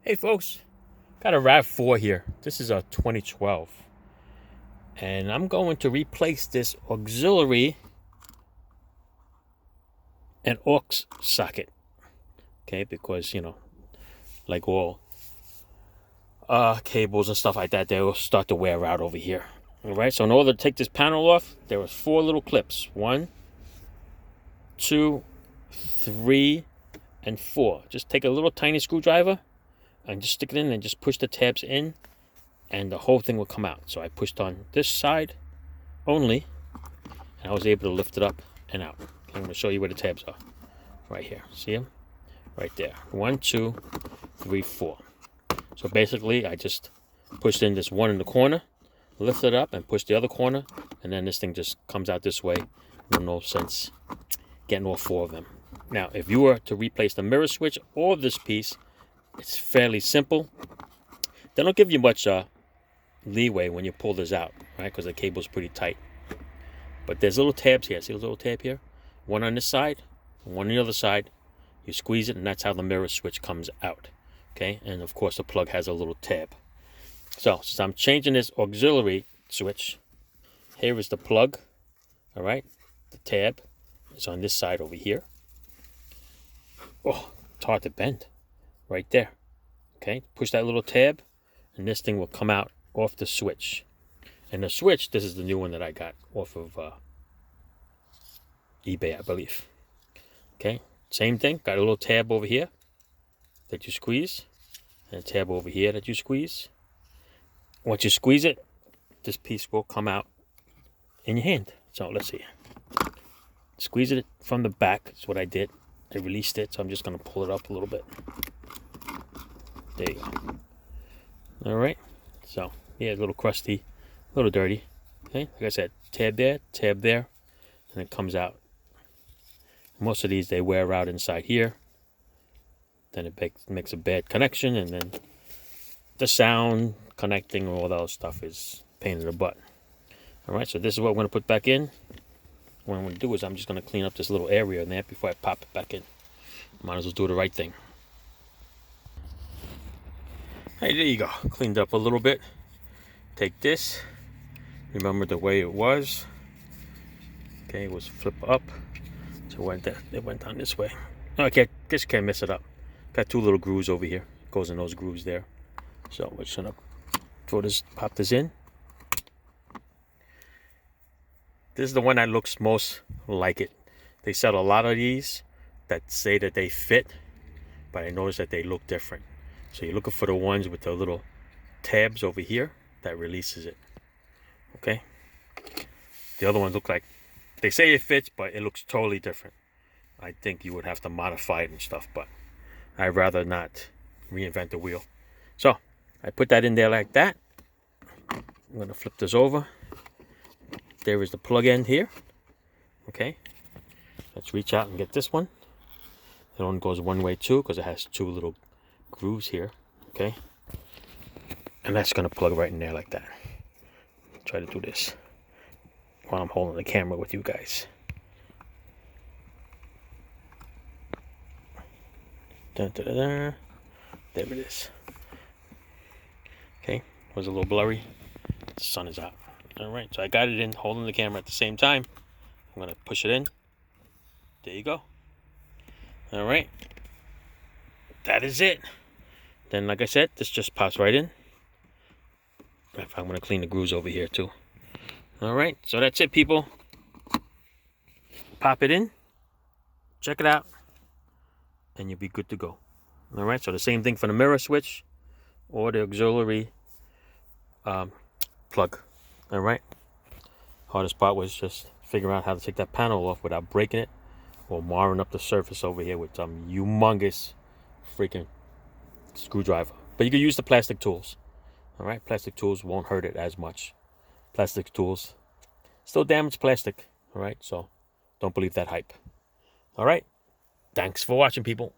Hey folks, got a Rav4 here. This is a 2012. And I'm going to replace this auxiliary and aux socket. Okay, because like all cables and stuff like that, they will start to wear out over here. Alright, so in order to take this panel off, there was 4 little clips. 1, 2, 3, and 4. Just take a little tiny screwdriver and just stick it in and just push the tabs in, and the whole thing will come out. So I pushed on this side only, and I was able to lift it up and out. I'm going to show you where the tabs are. Right here. See them? Right there. 1, 2, 3, 4. So basically, I just pushed in this one in the corner, lift it up, and push the other corner, and then this thing just comes out this way. No sense getting all 4 of them. Now, if you were to replace the mirror switch or this piece, it's fairly simple. They don't give you much leeway when you pull this out, right? Because the cable's pretty tight. But there's little tabs here. See the little tab here? One on this side, one on the other side. You squeeze it, and that's how the mirror switch comes out. Okay? And of course, the plug has a little tab. So, since I'm changing this auxiliary switch, here is the plug. All right? The tab is on this side over here. Oh, it's hard to bend. Right there. Okay? Push that little tab, and this thing will come out off the switch. And the switch, this is the new one that I got off of eBay, I believe. Okay? Same thing. Got a little tab over here that you squeeze, and a tab over here that you squeeze. Once you squeeze it, this piece will come out in your hand. So let's see. Squeeze it from the back. That's what I did. I released it, so I'm just going to pull it up a little bit. There you go. All right. So, yeah, a little crusty, a little dirty. Okay. Like I said, tab there, and it comes out. Most of these, they wear out inside here. Then it makes a bad connection, and then the sound connecting and all that stuff is a pain in the butt. All right. So this is what I'm going to put back in. What I'm going to do is I'm just going to clean up this little area in there before I pop it back in. Might as well do the right thing. Hey, there you go. Cleaned up a little bit. Take this. Remember the way it was. Okay, it was flip up. So it went down this way. No, I just can't mess it up. Got 2 little grooves over here. Goes in those grooves there. So we're just gonna pop this in. This is the one that looks most like it. They sell a lot of these that say that they fit, but I noticed that they look different. So you're looking for the ones with the little tabs over here that releases it. Okay? The other ones look like, they say it fits, but it looks totally different. I think you would have to modify it and stuff, but I'd rather not reinvent the wheel. So, I put that in there like that. I'm going to flip this over. There is the plug end here. Okay? Let's reach out and get this one. It only goes one way too, because it has 2 little grooves here. Okay? And that's going to plug right in there like that. Try to do this while I'm holding the camera with you guys. Dun, dun, dun, dun. There it is. Okay, was a little blurry. The sun is out. Alright, so I got it in, holding the camera at the same time. I'm going to push it in. There you go. Alright. That is it. Then, like I said, this just pops right in. I'm going to clean the grooves over here too. Alright, so that's it, people. Pop it in. Check it out. And you'll be good to go. Alright, so the same thing for the mirror switch or the auxiliary plug. Alright. Hardest part was just figuring out how to take that panel off without breaking it or marring up the surface over here with some humongous freaking screwdriver. But you can use the plastic tools. Alright, plastic tools won't hurt it as much. Plastic tools still damage plastic. Alright, so don't believe that hype. Alright, thanks for watching, people.